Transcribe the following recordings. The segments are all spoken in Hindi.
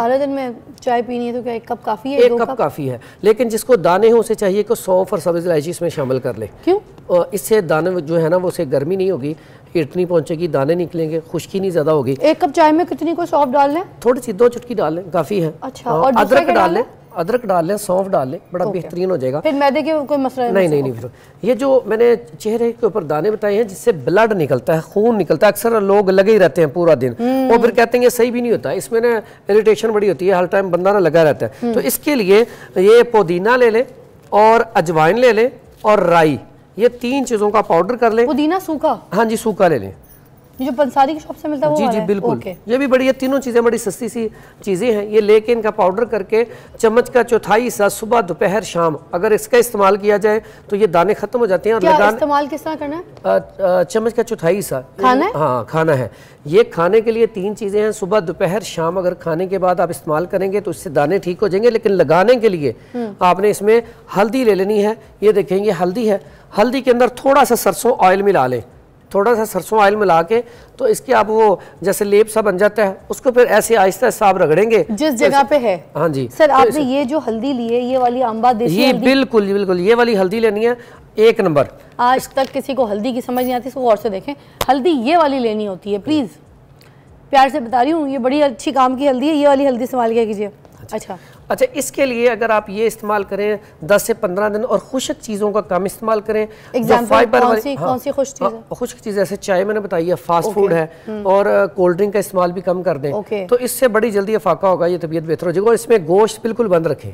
सारे दिन में चाय पीनी है तो क्या 1 कप काफ़ी है? 1 कप काफ़ी है, लेकिन जिसको दाने हो उसे चाहिए कि सौंफ और सब्ज़ इलायची इसमें शामिल कर ले। क्यों? इससे दाने जो है ना वो उसे गर्मी नहीं होगी, हीट नहीं पहुंचेगी, दाने निकलेंगे, खुश्की नहीं ज़्यादा होगी। 1 कप चाय में कितनी को सौंफ डाल लें? थोड़ी सी 2 चुटकी डाल लें, काफ़ी है। अच्छा, और अदरक डाल लें, अदरक डाल लें, सौंफ डाल लें, बड़ा बेहतरीन हो जाएगा। फिर मैदे के कोई मसला नहीं। फिर ये जो मैंने चेहरे के ऊपर दाने बताए हैं जिससे ब्लड निकलता है, खून निकलता है, अक्सर लोग लगे ही रहते हैं पूरा दिन और फिर कहते हैं ये सही भी नहीं होता, इसमें ना इरिटेशन बड़ी होती है, हर टाइम बंदा ना लगा रहता है। तो इसके लिए ये पुदीना ले लें और अजवाइन ले लें और राई, ये 3 चीज़ों का पाउडर कर लें। पुदीना सूखा? हाँ जी, सूखा ले लें, ये जो पंसारी की शॉप से मिलता है वो जी बिल्कुल। ये भी बड़ी, ये तीनों चीज़ें बड़ी सस्ती सी चीज़ें हैं। ये लेके इनका पाउडर करके चम्मच का 1/4 हिस्सा सुबह दोपहर शाम अगर इसका इस्तेमाल किया जाए तो ये दाने खत्म हो जाते हैं। और क्या इस्तेमाल किस तरह करना है? चम्मच का 1/4 हिस्सा खाना है? हाँ, खाना है। ये खाने के लिए 3 चीज़ें हैं, सुबह दोपहर शाम अगर खाने के बाद आप इस्तेमाल करेंगे तो इससे दाने ठीक हो जाएंगे। लेकिन लगाने के लिए आपने इसमें हल्दी ले लेनी है। ये देखेंगे हल्दी है, हल्दी के अंदर थोड़ा सा सरसों ऑयल मिला लें, थोड़ा सा सरसों ऑयल मिला के तो इसके आप वो जैसे लेप सा बन जाता है, उसको फिर ऐसे आहिस्ता आहिस्ता आप रगड़ेंगे जिस जगह पे है। हाँ जी सर, आपने ये जो हल्दी ली है, ये वाली अम्बा देसी ये बिल्कुल ये वाली हल्दी लेनी है 1 नंबर। आज तक किसी को हल्दी की समझ नहीं आती, इसको गौर से देखें। हल्दी ये वाली लेनी होती है, प्लीज़ प्यार से बता रही हूँ, ये बड़ी अच्छी काम की हल्दी है, ये वाली हल्दी इस्तेमाल किया कीजिए। अच्छा, इसके लिए अगर आप ये इस्तेमाल करें 10 से 15 दिन और खुश्क चीज़ों का कम इस्तेमाल करें। कौन सी खुश्क चीज़? जैसे चाय मैंने बताई है, फास्ट फूड है, और कोल्ड ड्रिंक का इस्तेमाल भी कम कर दें तो इससे बड़ी जल्दी अफाका होगा, ये तबीयत बेहतर हो जाएगी। और इसमें गोश्त बिल्कुल बंद रखें।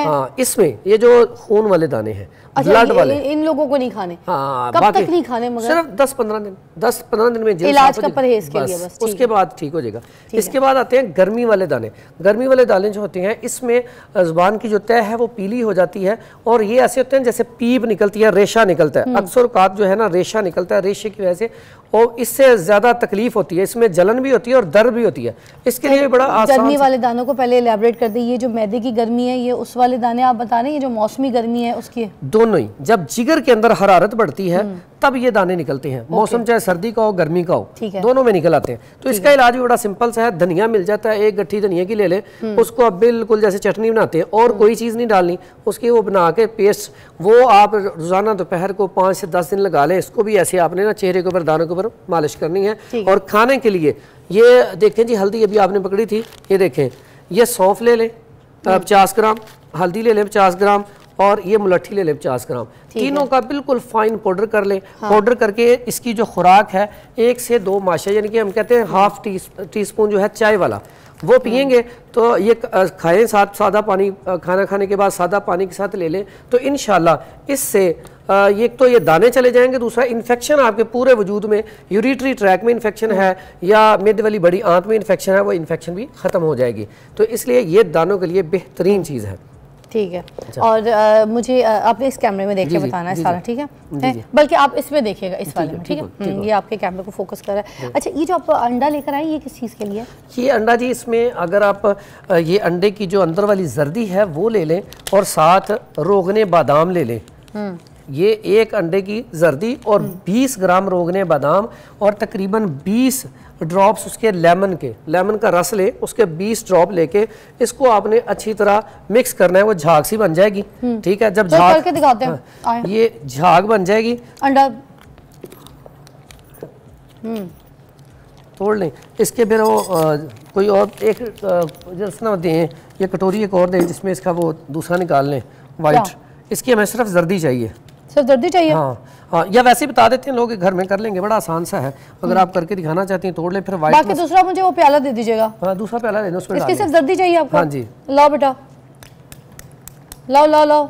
हाँ, इसमें ये जो खून वाले दाने हैं, ब्लड वाले, इन लोगों को नहीं खाने। हाँ, कब तक नहीं खाने? मगर सिर्फ 10-15 दिन में इलाज का परहेज के लिए बस, उसके बाद ठीक हो जाएगा। इसके बाद आते हैं गर्मी वाले दाने। गर्मी वाले दाने जो होते हैं इसमें ज़ुबान की जो तह है वो पीली हो जाती है और ये ऐसे होते हैं जैसे पीप निकलती है, रेशा निकलता है। अक्सर औक़ात जो है ना रेशा निकलता है, रेशे की वजह से और इससे ज़्यादा तकलीफ होती है, इसमें जलन भी होती है और दर्द भी होती है। इसके लिए बड़ा आसान। गर्मी वाले दानों को पहले इलैबोरेट कर दें। ये जो मैदे की गर्मी है, ये उस वाले दाने आप बता रहे हैं, ये जो मौसमी गर्मी है उसकी? दोनों ही। जब जिगर के अंदर हरारत बढ़ती है तब ये दाने निकलते हैं। मौसम चाहे सर्दी का हो गर्मी का हो, दोनों में निकल आते हैं। तो इसका इलाज भी बड़ा सिंपल सा है। धनिया मिल जाता है, 1 गट्ठी धनिया की ले ले, उसको आप बिल्कुल जैसे चटनी बनाते हैं और कोई चीज़ नहीं डालनी, उसकी वो बना के पेस्ट वो आप रोज़ाना दोपहर को 5 से 10 दिन लगा लें। इसको भी ऐसे आपने ना चेहरे के ऊपर, दानों के ऊपर मालिश करनी है। और खाने के लिए ये देखें जी, हल्दी अभी आपने पकड़ी थी, ये देखें, ये सौंफ ले लें 50 ग्राम, हल्दी ले लें 50 ग्राम और ये मुलट्ठी ले लें 50 ग्राम। तीनों का बिल्कुल फाइन पाउडर कर लें। पाउडर करके इसकी जो खुराक है 1 से 2 माशा, यानी कि हम कहते हैं हाफ टी स्पून जो है चाय वाला, वो पियेंगे तो ये खाएं। सादा पानी खाना खाने के बाद सादा पानी के साथ ले लें तो इंशाल्लाह इससे एक तो ये दाने चले जाएंगे, दूसरा इन्फेक्शन आपके पूरे वजूद में, यूरिटरी ट्रैक में इन्फेक्शन है या मिड वाली बड़ी आंत में इन्फेक्शन है, वो इन्फेक्शन भी ख़त्म हो जाएगी। तो इसलिए ये दानों के लिए बेहतरीन चीज़ है। ठीक है। और मुझे आपने इस कैमरे में देख के बताना है सारा, ठीक है? बल्कि आप इसमें देखिएगा, इस वाले में, ठीक है? ये आपके कैमरे को फोकस कर रहा है। अच्छा, ये जो आप अंडा लेकर आए, ये किस चीज़ के लिए? ये अंडा जी, इसमें अगर आप ये अंडे की जो अंदर वाली जर्दी है वो ले लें और साथ रोगने बादाम ले लें। ये 1 अंडे की जर्दी और 20 ग्राम रोगने बादाम और तकरीबन 20 ड्रॉप्स उसके लेमन का रस ले, उसके 20 ड्रॉप लेके इसको आपने अच्छी तरह मिक्स करना है। वो झाग सी बन जाएगी, ठीक है? जब झाग करके दिखाते हैं, ये झाग बन जाएगी, अंडा तोड़ लें। इसके फिर वो कोई और एक जैसा दें, ये कटोरी एक और दें जिसमें इसका वो दूसरा निकाल लें वाइट। इसकी हमें सिर्फ जर्दी चाहिए, सिर्फ जर्दी चाहिए। हाँ, या वैसे बता देते हैं लोग, घर में कर लेंगे, बड़ा आसान सा है। अगर आप करके दिखाना चाहती हैं तोड़ लें, फिर वाइट। बाकी दूसरा मुझे वो प्याला दे दीजिएगा। हाँ, दूसरा प्याला लेना, उसमें इसकी सिर्फ जर्दी चाहिए आपको? हाँ जी। लाओ बेटा, लाओ लाओ लाओ,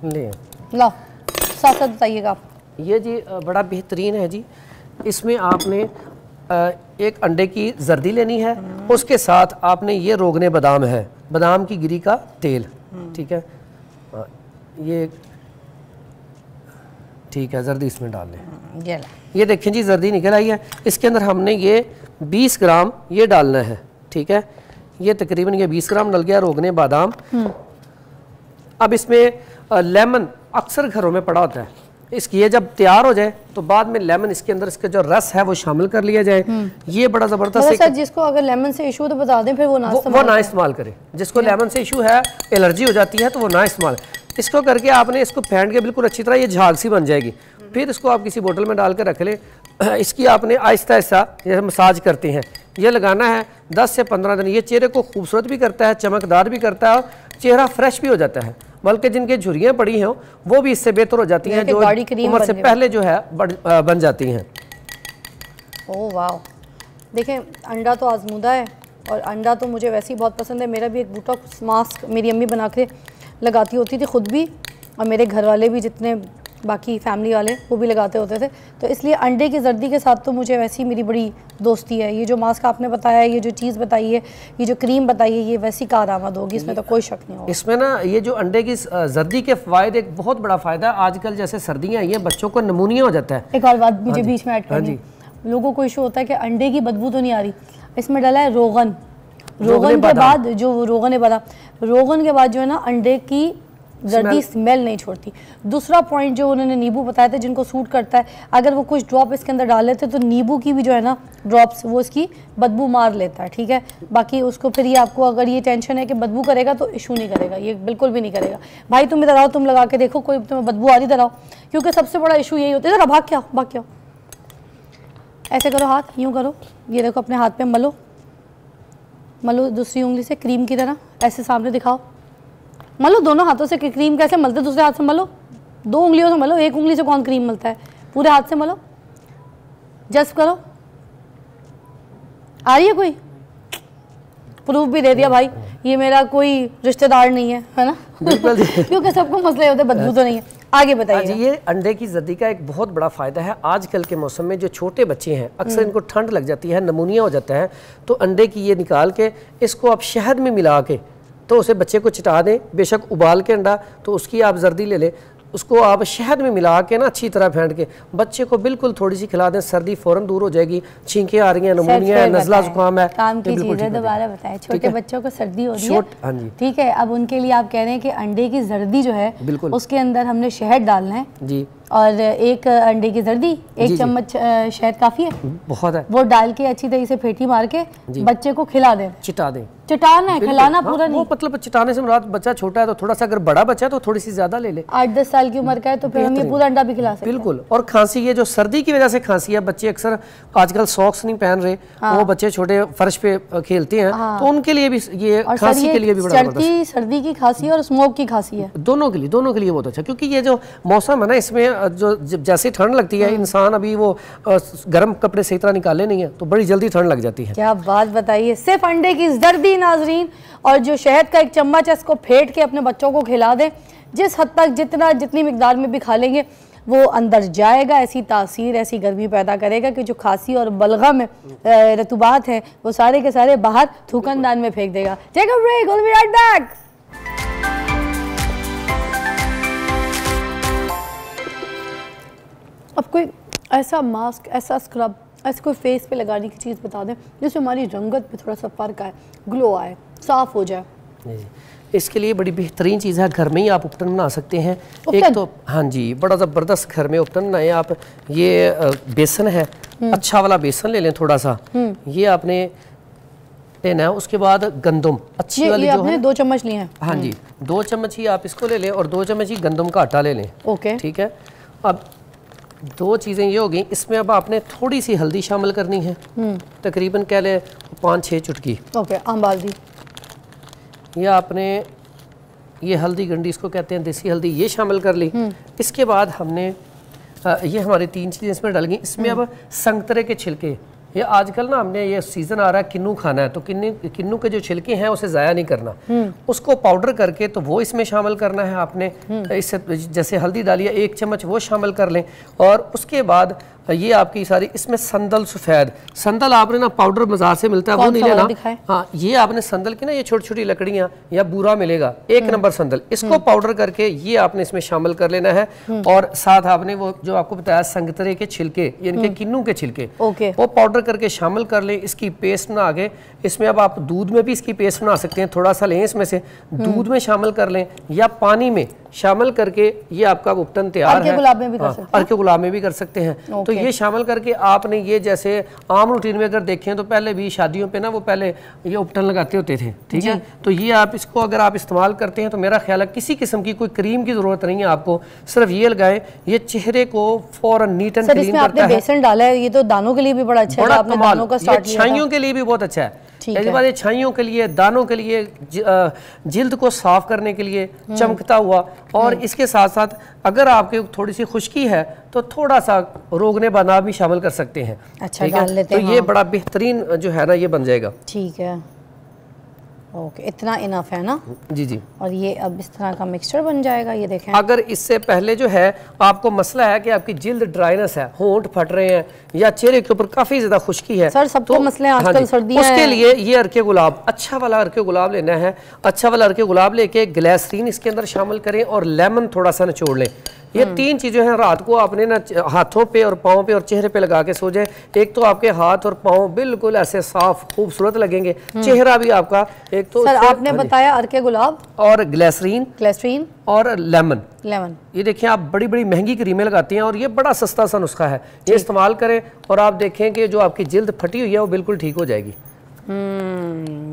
ले लाओ, साथ साथ बताइएगा आप। ये जी बड़ा बेहतरीन है जी। इसमें आपने 1 अंडे की जर्दी लेनी है, उसके साथ आपने ये रोगने बादाम है, बादाम की गिरी का तेल, ठीक है? ये ठीक है, जर्दी इसमें डाल लें। ये देखें जी, जर्दी निकल आई है। इसके अंदर हमने ये 20 ग्राम ये डालना है, ठीक है? ये तकरीबन ये 20 ग्राम डल गया रोगने बादाम। अब इसमें लेमन अक्सर घरों में पड़ा होता है, इसकी ये जब तैयार हो जाए तो बाद में लेमन इसके अंदर इसका जो रस है वो शामिल कर लिया जाए। ये बड़ा जबरदस्त सर जिसको अगर लेमन से इशू तो बता दें, फिर वो ना इस्तेमाल करे। जिसको लेमन से इशू है, एलर्जी हो जाती है, तो वो ना इस्तेमाल। इसको करके आपने इसको फेंट के बिल्कुल अच्छी तरह ये झाग सी बन जाएगी। फिर इसको आप किसी बोतल में डाल के रख लें। इसकी आपने आहिस्ता आहिस्ता जैसे मसाज करते हैं ये लगाना है 10 से 15 दिन। ये चेहरे को खूबसूरत भी करता है, चमकदार भी करता है और चेहरा फ्रेश भी हो जाता है। बल्कि जिनके झुर्रियाँ पड़ी हैं वो भी इससे बेहतर हो जाती हैं, जो उम्र से पहले जो है बन जाती हैं। ओह वाह, देखें अंडा तो आजमूदा है और अंडा तो मुझे वैसे ही बहुत पसंद है। मेरा भी एक बूटा मास्क मेरी अम्मी बना के लगाती होती थी खुद भी, और मेरे घर वाले भी, जितने बाकी फैमिली वाले वो भी लगाते होते थे। तो इसलिए अंडे की जर्दी के साथ तो मुझे वैसे ही मेरी बड़ी दोस्ती है। ये जो मास्क आपने बताया है, ये जो चीज़ बताई है, ये जो क्रीम बताई है, ये वैसी कारआमद होगी, इसमें तो कोई शक नहीं होगा। इसमें ना ये जो अंडे की जर्दी के फ़ायदे, एक बहुत बड़ा फ़ायदा है। आजकल जैसे सर्दियाँ आई हैं, बच्चों को नमूनिया हो जाता है। एक और बात मुझे बीच में ऐड करनी है, लोगों को इशू होता है कि अंडे की बदबू तो नहीं आ रही, इसमें डाला है रोगन। रोगन के बाद जो रोगन के बाद जो है ना अंडे की जर्दी स्मेल नहीं छोड़ती। दूसरा पॉइंट जो उन्होंने नींबू बताया था, जिनको सूट करता है, अगर वो कुछ ड्रॉप इसके अंदर डाल लेते तो नींबू की भी जो है ना ड्रॉप्स वो इसकी बदबू मार लेता है, ठीक है। बाकी उसको फिर ये आपको अगर ये टेंशन है कि बदबू करेगा तो इशू नहीं करेगा, ये बिल्कुल भी नहीं करेगा। भाई तुम इधर आओ, तुम लगा के देखो, कोई तुम्हें बदबू आ रही इधर आओ, क्योंकि सबसे बड़ा इशू यही होता है। जरा भाग के आओ, ऐसे करो, हाथ यूँ करो, ये देखो अपने हाथ पे मलो दूसरी उंगली से क्रीम की तरह, ऐसे सामने दिखाओ, मलो दोनों हाथों से। क्रीम कैसे मलते, दूसरे हाथ से मलो, 2 उंगलियों से मलो, एक उंगली से कौन क्रीम मलता है, पूरे हाथ से मलो, जस्ट करो। आ रही है कोई? प्रूफ भी दे दिया भाई, ये मेरा कोई रिश्तेदार नहीं है ना क्योंकि सबको मसले होते, बदबू तो नहीं है। आगे बताइए। ये अंडे की जर्दी का एक बहुत बड़ा फ़ायदा है। आजकल के मौसम में जो छोटे बच्चे हैं, अक्सर इनको ठंड लग जाती है, नमूनिया हो जाता है, तो अंडे की ये निकाल के इसको आप शहद में मिला के तो उसे बच्चे को चिटा दें। बेशक उबाल के अंडा, तो उसकी आप जर्दी ले लें, उसको आप शहद में मिला के ना अच्छी तरह फेंट के बच्चे को बिल्कुल थोड़ी सी खिला दें, सर्दी फ़ौरन दूर हो जाएगी। छींकें आ रही हैं, नमूनिया है, नज़ला जुकाम है, काम की चीज़ है। दोबारा बताएं, छोटे बच्चों को सर्दी होती है, हाँ जी, ठीक है। अब उनके लिए आप कह रहे हैं कि अंडे की जर्दी जो है बिल्कुल उसके अंदर हमने शहद डालना है जी, और एक अंडे की जर्दी, एक चम्मच शहद काफ़ी है, बहुत है, वो डाल के अच्छी तरह से फेंटी मार के बच्चे को खिला दें, चिटा दें। चिटाना है, खिलाना पूरा नहीं। मतलब चिटाने से मुराद बच्चा छोटा है तो थोड़ा सा, अगर बड़ा बच्चा है तो थोड़ी सी ज्यादा ले ले। 8-10 साल की उम्र का है तो फिर हम ये पूरा अंडा भी खिला सकते हैं। बिल्कुल। और खांसी, ये जो सर्दी की वजह से खांसी है, बच्चे अक्सर आजकल सॉक्स नहीं पहन रहे, वो बच्चे छोटे फर्श पे खेलते हैं, तो उनके लिए भी ये खांसी के लिए भी बड़ा सर्दी की खांसी और स्मोक की खांसी है, दोनों के लिए बहुत अच्छा। क्योंकि ये जो मौसम है ना, इसमें जो जैसे ठंड लगती है, इंसान अभी वो गर्म कपड़े सही तरह निकाले नहीं है तो बड़ी जल्दी ठंड लग जाती है। क्या बात बताइए। सिर्फ अंडे की जर्दी नाजरीन और जो शहद का एक चम्मच है, इसको फेंट के अपने बच्चों को खिला दें। जिस हद तक जितनी मिकदार में भी खा लेंगे वो अंदर जाएगा, ऐसी तासीर, ऐसी गर्मी पैदा करेगा कि जो खांसी और बलगम में रतूबात है वो सारे के सारे बाहर थूकनदान में फेंक देगा। Take a break, will be right back. अब कोई ऐसा मास्क, ऐसा स्क्रब, ऐसे कोई फेस पे लगाने की चीज़ बता दें जिससे हमारी रंगत पे थोड़ा सा फ़र्क आए, ग्लो आए, साफ़ हो जाए। इसके लिए बड़ी बेहतरीन चीज़ है, घर में ही आप उपटन बना सकते हैं। एक तो हाँ जी, बड़ा ज़बरदस्त घर में उपटन बनाए आप। ये बेसन है, अच्छा वाला बेसन ले लें थोड़ा सा, ये आपने लेना है। उसके बाद गंदम अच्छी वाली जो है, 2 चम्मच लिए हैं। हाँ जी, 2 चम्मच ही आप इसको ले लें और 2 चम्मच ही गंदम का आटा ले लें। ओके, ठीक है। अब 2 चीज़ें ये हो गई। इसमें अब आपने थोड़ी सी हल्दी शामिल करनी है, तकरीबन कह लें 5-6 चुटकी। ओके, आम हल्दी। ये आपने ये हल्दी गंडी इसको कहते हैं, देसी हल्दी, ये शामिल कर ली। इसके बाद हमने ये हमारी 3 चीज़ें इसमें डाल गई। इसमें अब संतरे के छिलके, ये आजकल ना हमने ये सीज़न आ रहा है किन्नू खाना है, तो किन्नू के जो छिलके हैं उसे ज़ाया नहीं करना, उसको पाउडर करके तो वो इसमें शामिल करना है आपने। इससे जैसे हल्दी डालिए 1 चम्मच वो शामिल कर लें। और उसके बाद ये आपकी सारी इसमें संदल सफ़ेद, संदल आपने ना पाउडर बाजार से मिलता है वो नहीं लेना। हाँ, ये आपने संदल की ना ये छोटी छोटी लकड़ियाँ या बूरा मिलेगा, 1 नंबर संदल, इसको पाउडर करके ये आपने इसमें शामिल कर लेना है। और साथ आपने वो जो आपको बताया संतरे के छिलके, इनके किन्नू के छिलके, वो पाउडर करके शामिल कर लें। इसकी पेस्ट बना के इसमें अब आप दूध में भी इसकी पेस्ट बना सकते हैं, थोड़ा सा लें इसमें से, दूध में शामिल कर लें या पानी में शामिल करके ये आपका उपटन तैयार है। गुलाब में भी कर सकते हैं, अर्के गुलाब में भी कर सकते हैं। तो ये शामिल करके आपने ये जैसे आम रूटीन में अगर देखें तो पहले भी शादियों पे ना वो पहले ये उपटन लगाते होते थे, ठीक है। तो ये आप इसको अगर आप इस्तेमाल करते हैं तो मेरा ख्याल है किसी किस्म की कोई क्रीम की जरूरत नहीं है आपको, सिर्फ ये लगाएं, ये चेहरे को फौरन नीट एंड क्लीन करता है। बेसन डाला है, ये तो दानों के लिए भी बड़ा अच्छा है, आपने दानों का स्टार्ट किया, छाइयों के लिए भी बहुत अच्छा है। ये छाइयों के लिए, दानों के लिए, जिल्द को साफ करने के लिए, चमकता हुआ। और इसके साथ साथ अगर आपके थोड़ी सी खुश्की है तो थोड़ा सा रोगने बना भी शामिल कर सकते हैं। अच्छा, डाल लेते हैं। तो ये बड़ा बेहतरीन जो है ना ये बन जाएगा। ठीक है, ओके, इतना इनफ है ना? जी जी। और ये अब इस तरह का मिक्सचर बन जाएगा। ये देखें, अगर इससे पहले जो है आपको मसला है कि आपकी जिल्द ड्राइनेस है, होंठ फट रहे हैं या चेहरे के ऊपर काफी ज्यादा खुश्की है, सर सबको मसले हैं आजकल, सर्दियां उसके लिए ये अर्के गुलाब, अच्छा वाला अर्के गुलाब लेना है। अच्छा वाला अर्के गुलाब लेके ग्लिसरीन इसके अंदर शामिल करें और लेमन थोड़ा सा निचोड़ लें। ये तीन चीजें हैं, रात को आपने ना हाथों पे और पाँव पे और चेहरे पे लगा के सो जाए। एक तो आपके हाथ और पाँव बिल्कुल ऐसे साफ खूबसूरत लगेंगे, चेहरा भी आपका। एक तो सर आपने बताया अर्के गुलाब और ग्लिसरीन और लेमन। ये देखिए, आप बड़ी बड़ी महंगी क्रीमें लगाती हैं और ये बड़ा सस्ता सा नुस्खा है, ये इस्तेमाल करें और आप देखें कि जो आपकी जिल्द फटी हुई है वो बिल्कुल ठीक हो जाएगी।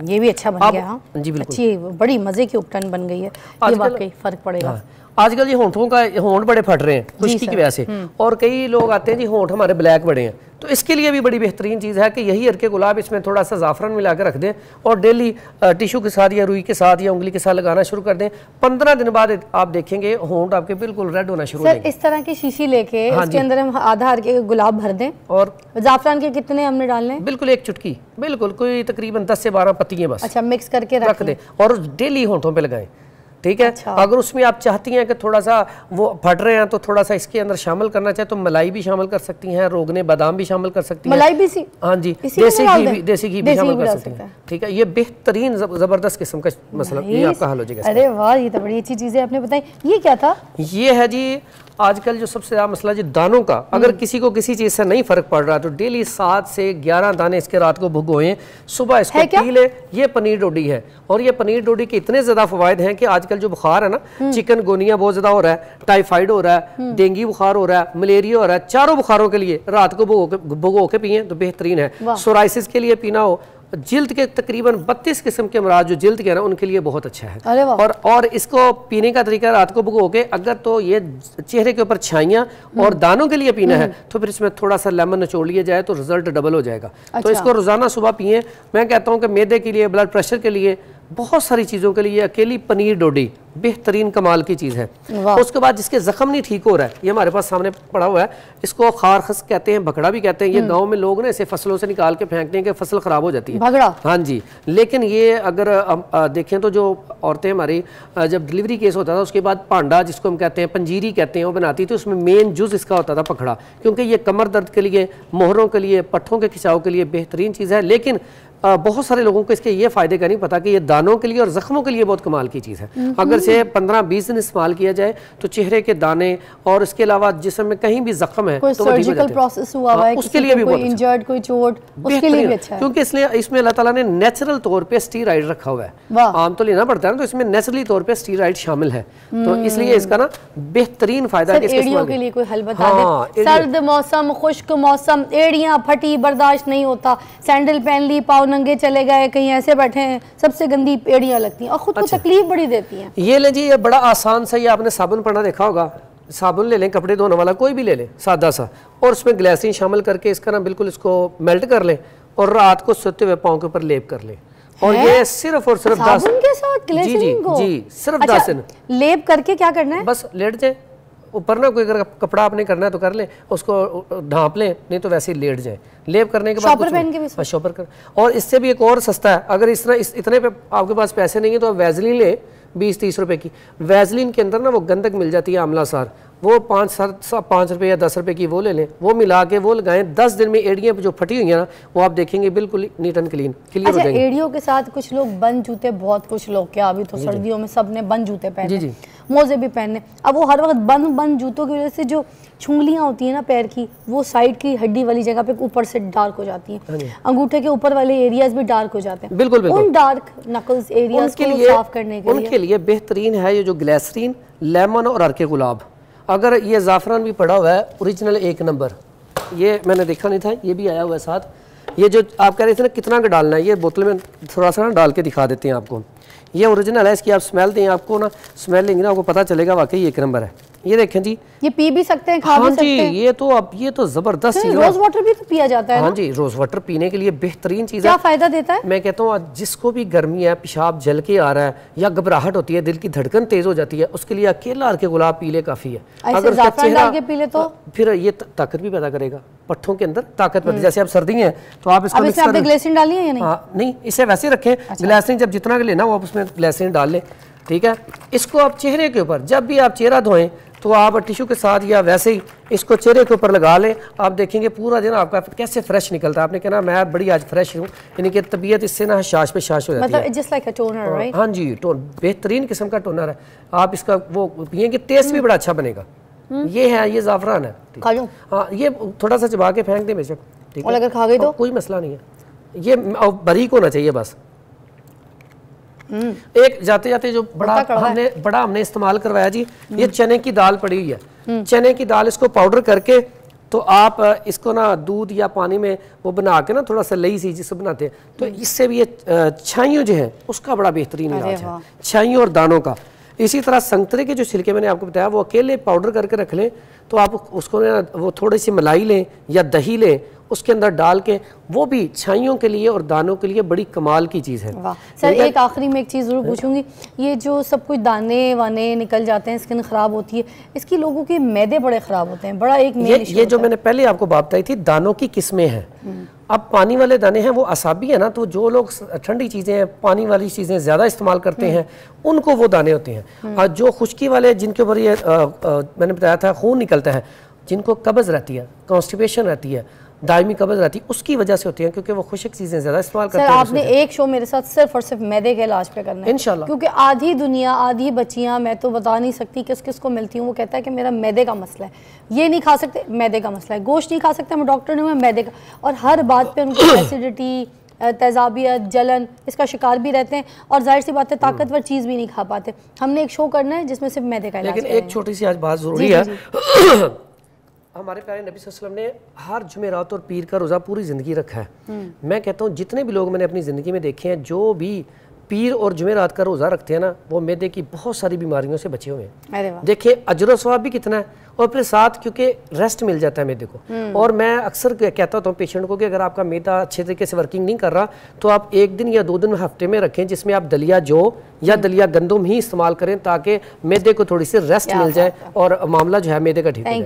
ये भी अच्छा बन गया। हाँ जी बिल्कुल, अच्छी बड़ी मजे की उपटन बन गई है, ये वाकई फर्क पड़ेगा। आजकल ये होंठ बड़े फट रहे हैं खुश्की की वजह से, और कई लोग आते हैं जी होंठ हमारे ब्लैक बड़े हैं, तो इसके लिए भी बड़ी बेहतरीन चीज़ है कि यही अर्के गुलाब, इसमें थोड़ा सा ज़ाफ़रान मिला के रख दें और डेली टिश्यू के साथ या रुई के साथ या उंगली के साथ लगाना शुरू कर दें। 15 दिन बाद आप देखेंगे होंठ आपके बिल्कुल रेड होना शुरू हो जाएंगे। इस तरह की शीशी लेके इसके अंदर हम आधा अर्के गुलाब भर दें और ज़ाफ़रान के कितने हमने डालने? बिल्कुल 1 चुटकी, बिल्कुल कोई तकरीबन 10 से 12 पत्तियाँ बस। अच्छा, मिक्स करके रख दें और डेली होंठों पे लगाएं, ठीक है। अच्छा। अगर उसमें आप चाहती हैं कि थोड़ा सा वो फट रहे हैं तो थोड़ा सा इसके अंदर शामिल करना चाहे तो मलाई भी शामिल कर सकती हैं, रोगने बादाम भी शामिल कर सकती हैं, मलाई भी हाँ जी, देसी घी भी शामिल कर सकती हैं, ठीक है। ये बेहतरीन जबरदस्त किस्म का मसला, ये आपका हल हो जाएगा। अरे वाह, ये तो बड़ी अच्छी चीजें आपने बताई। ये क्या था? ये है जी आजकल जो सबसे ज्यादा मसला जी दानों का। अगर किसी को किसी चीज से नहीं फर्क पड़ रहा तो डेली 7 से 11 दाने इसके रात को भिगोएं, सुबह इसको पी ले। ये पनीर डोडी है और ये पनीर डोडी के इतने ज्यादा फवायद हैं कि आजकल जो बुखार है ना, चिकन गोनिया बहुत ज्यादा हो रहा है, टाइफाइड हो रहा है, डेंगू बुखार हो रहा है, मलेरिया हो रहा है, चारों बुखारों के लिए रात को भिगो के पिए तो बेहतरीन है। सोराइसिस के लिए पीना हो, जिल्द के तकरीबन 32 किस्म के अमराज जो जिल्द के ना उनके लिए बहुत अच्छा है। और इसको पीने का तरीका रात को भिगो के, अगर तो ये चेहरे के ऊपर छाइयाँ और दानों के लिए पीना है तो फिर इसमें थोड़ा सा लेमन निचोड़ लिया जाए तो रिजल्ट डबल हो जाएगा। तो इसको रोजाना सुबह पिए। मैं कहता हूँ कि मैदे के लिए, ब्लड प्रेशर के लिए, बहुत सारी चीज़ों के लिए अकेली पनीर डोडी बेहतरीन कमाल की चीज़ है। उसके बाद जिसके जख्म नहीं ठीक हो रहा है, ये हमारे पास सामने पड़ा हुआ है, इसको खारखस कहते हैं, भगड़ा भी कहते हैं। ये गांव में लोग ना इसे फसलों से निकाल के फेंकते हैं कि फसल खराब हो जाती है, भगड़ा। हाँ जी, लेकिन ये अगर देखें तो जो औरतें हमारी जब डिलीवरी केस होता था उसके बाद पांडा, जिसको हम कहते हैं पंजीरी कहते हैं, वो बनाती थी। उसमें मेन जुज इसका होता था पखड़ा, क्योंकि ये कमर दर्द के लिए, मोहरों के लिए, पट्ठों के खिंचाव के लिए बेहतरीन चीज़ है। लेकिन बहुत सारे लोगों को इसके ये फायदे का नहीं पता कि ये दानों के लिए और जख्मों के लिए बहुत कमाल की चीज़ है। अगर से 15-20 दिन इस्तेमाल किया जाए तो चेहरे के दाने और इसके अलावा जिस्म में कहीं भी जख्म है तो सर्जिकल प्रोसेस हुआ है, उसके लिए भी बहुत इंजर्ड, कोई चोट, उसके लिए भी अच्छा है। क्योंकि इसलिए इसमें अल्लाह ताला ने नेचुरल तौर पे स्टीराइड रखा हुआ है। आम तो लेना पड़ता है ना, तो इसमें नेचुरली तौर पे स्टीराइड शामिल है, तो इसलिए इसका ना बेहतरीन फायदा है। एड़ियों के लिए कोई हल बता दे। सर्द मौसम, खुश्क मौसम, एड़ियां फटी, बर्दाश्त नहीं होता, सैंडल पहन ली, पाँव नंगे चले गए, कहीं ऐसे बैठे हैं, सबसे गंदी एड़ियां लगती हैं और खुद को तकलीफ बड़ी देती हैं। ये ले जी, ये बड़ा आसान सा, ये आपने साबुन पढ़ना देखा होगा, साबुन ले लें, कपड़े धोने वाला कोई भी ले लें सादा सा, और उसमें ग्लिसरीन शामिल करके इसका ना बिल्कुल इसको मेल्ट कर लें और रात को सोते हुए पाँव के ऊपर लेप कर लें। और ये सिर्फ और सिर्फ 10 के साथ ग्लिसरीन को? जी, सिर्फ 10 दिन लेप करके क्या करना है? बस लेट जाए ऊपर ना, कोई अगर कपड़ा आपने करना है तो कर लें, उसको ढांप लें, नहीं तो वैसे ही लेट जाए। लेप करने के बाद शॉपर पहन के भी शॉपर कर। और इससे भी एक और सस्ता है, अगर इतने पे आपके पास पैसे नहीं है तो आप वैजलीन ले 20-30 रुपए की। वैजलीन के अंदर ना वो गंदक मिल जाती है, आंवला सार, वो 5 रुपये या 10 रुपये की वो ले लें, वो मिला के वो लगाएं, 10 दिन में एड़ियाँ जो फटी हुई हैं ना वो आप देखेंगे बिल्कुल नीट एंड क्लियर हो जाएंगे। एड़ियों के साथ कुछ लोग बंद जूते, बहुत कुछ लोग, क्या अभी तो सर्दियों में सबने बंद जूते पहने, मोजे भी पहने। अब वो हर वक्त बंद जूतों की वजह से जो छुंगलियां होती है ना पैर की, वो साइड की हड्डी वाली जगह पे ऊपर से डार्क हो जाती हैं, अंगूठे के ऊपर वाले एरियाज भी डार्क हो जाते हैं। बिल्कुल बिल्कुल। उन डार्क नकल्स एरियाज को साफ करने के लिए उनके लिए बेहतरीन है ये जो ग्लिसरीन, लेमन और अर्के गुलाब। अगर ये ज़ाफ़रान भी पड़ा हुआ है ओरिजिनल 1 नंबर, ये मैंने देखा नहीं था, ये भी आया हुआ है साथ। ये जो आप कह रहे थे ना कितना का डालना है, ये बोतल में थोड़ा सा ना डाल के दिखा देते हैं आपको। ये ओरिजिनल है, इसकी आप स्मेल दें, आपको ना स्मेल लेंगे ना आपको पता चलेगा वाकई 1 नंबर है। ये देखें जी, ये पी भी सकते हैं, खा भी सकते हैं। ये तो अब ये तो जबरदस्त चीज है। रोज वाटर भी तो पिया जाता है। हाँ जी, रोज वाटर पीने के लिए बेहतरीन चीज है। क्या फायदा देता है? मैं कहता हूँ जिसको भी गर्मी है, पेशाब जल के आ रहा है या घबराहट होती है, दिल की धड़कन तेज हो जाती है, उसके लिए अकेला अर्के गुलाब पी ले काफी है। अगर जाफरान डाल के पी ले तो फिर ये ताकत भी पैदा करेगा, पट्ठों के अंदर ताकत पैदा। जैसे अब सर्दी है तो आप इसको ग्लिसरीन डाली है या नहीं? नहीं, इसे वैसे रखें। ग्लिसरीन जब जितना लेना वो आप उसमें ग्लिसरीन डाल लें, ठीक है। इसको आप चेहरे के ऊपर, जब भी आप चेहरा धोएं तो आप टिश्यू के साथ या वैसे ही इसको चेहरे के ऊपर लगा लें। आप देखेंगे पूरा दिन आपका कैसे फ्रेश निकलता है। आपने कहना मैं बड़ी आज फ्रेश हूँ, यानी कि तबीयत इससे ना शाश पे शाश हो जाती है। जस्ट लाइक अ टोनर, राइट? हाँ जी, बेहतरीन किस्म का टोनर है। आप इसका वो पिएंगे, टेस्ट भी बड़ा अच्छा बनेगा। ये है, ये ज़ाफ़रान है। हाँ, ये थोड़ा सा चबा के फेंक दें बेशक, ठीक है। अगर खा गई तो कोई मसला नहीं है। ये बारीक होना चाहिए बस। एक जाते जाते जो बड़ा हमने इस्तेमाल करवाया जी, ये चने की दाल पड़ी हुई है। चने की दाल इसको पाउडर करके तो आप इसको ना दूध या पानी में वो बना के ना थोड़ा सा लई सी जिससे बनाते हैं, तो इससे भी ये छाइयों जो है उसका बड़ा बेहतरीन इलाज है, छाइयों और दानों का। इसी तरह संतरे के जो छिलके मैंने आपको बताया वो अकेले पाउडर करके रख लें, तो आप उसको ना वो थोड़ी सी मलाई लें या दही लें, उसके अंदर डाल के, वो भी छाइयों के लिए और दानों के लिए बड़ी कमाल की चीज़ है। वाह सर, एक आखिरी में एक चीज़ ज़रूर पूछूंगी, ये जो सब कुछ दाने वाने निकल जाते हैं, स्किन ख़राब होती है, इसकी लोगों के मैदे बड़े ख़राब होते हैं, बड़ा एक ये जो मैंने पहले आपको बात बताई थी, दानों की किस्में हैं। अब पानी वाले दाने हैं वो असाबी है ना, तो जो लोग ठंडी चीज़ें, पानी वाली चीज़ें ज़्यादा इस्तेमाल करते हैं उनको वो दाने होते हैं। और जो खुश्की वाले जिनके ऊपर ये मैंने बताया था खून निकलता है, जिनको कब्ज़ रहती है, कॉन्स्टिपेशन रहती है, दायमी कब्ज़ रहती है, उसकी वजह से होती है क्योंकि वो खुश्क चीज़ें ज़्यादा इस्तेमाल करते हैं। आपने एक शो मेरे साथ सिर्फ और सिर्फ मैदे के इलाज पे करना है इंशाल्लाह, क्योंकि आधी दुनिया, आधी बच्चियां, मैं तो बता नहीं सकती किस किस को मिलती हूँ, वो कहता है कि मेरा मैदे का मसला है, ये नहीं खा सकते, मैदे का मसला है, गोश्त नहीं खा सकते, मैं डॉक्टर नहीं हूँ, मैदे का, और हर बात पे उनको एसिडिटी, तेजाबियत, जलन, इसका शिकार भी रहते हैं और जाहिर सी बात है ताकतवर चीज़ भी नहीं खा पाते। हमने एक शो करना है जिसमें सिर्फ मैदे का इलाज। लेकिन एक छोटी सी आज बात ज़रूरी है, हमारे प्यारे नबी सल्लल्लाहु अलैहि वसल्लम ने हर जुमेरात और पीर का रोज़ा पूरी ज़िंदगी रखा है। मैं कहता हूँ जितने भी लोग मैंने अपनी ज़िंदगी में देखे हैं जो भी पीर और जुमेरात का रोज़ा रखते हैं ना, वो मैदे की बहुत सारी बीमारियों से बचे हुए हैं। देखिए अजर सवाब भी कितना है, और फिर साथ क्योंकि रेस्ट मिल जाता है मैदे को। और मैं अक्सर कहता होता हूँ पेशेंट को कि अगर आपका मैदा अच्छे तरीके से वर्किंग नहीं कर रहा तो आप 1 दिन या 2 दिन हफ्ते में रखें जिसमें आप दलिया जौ या दलिया गंदम ही इस्तेमाल करें ताकि मैदे को थोड़ी सी रेस्ट मिल जाए और मामला जो है मैदे का ठीक हो जाए।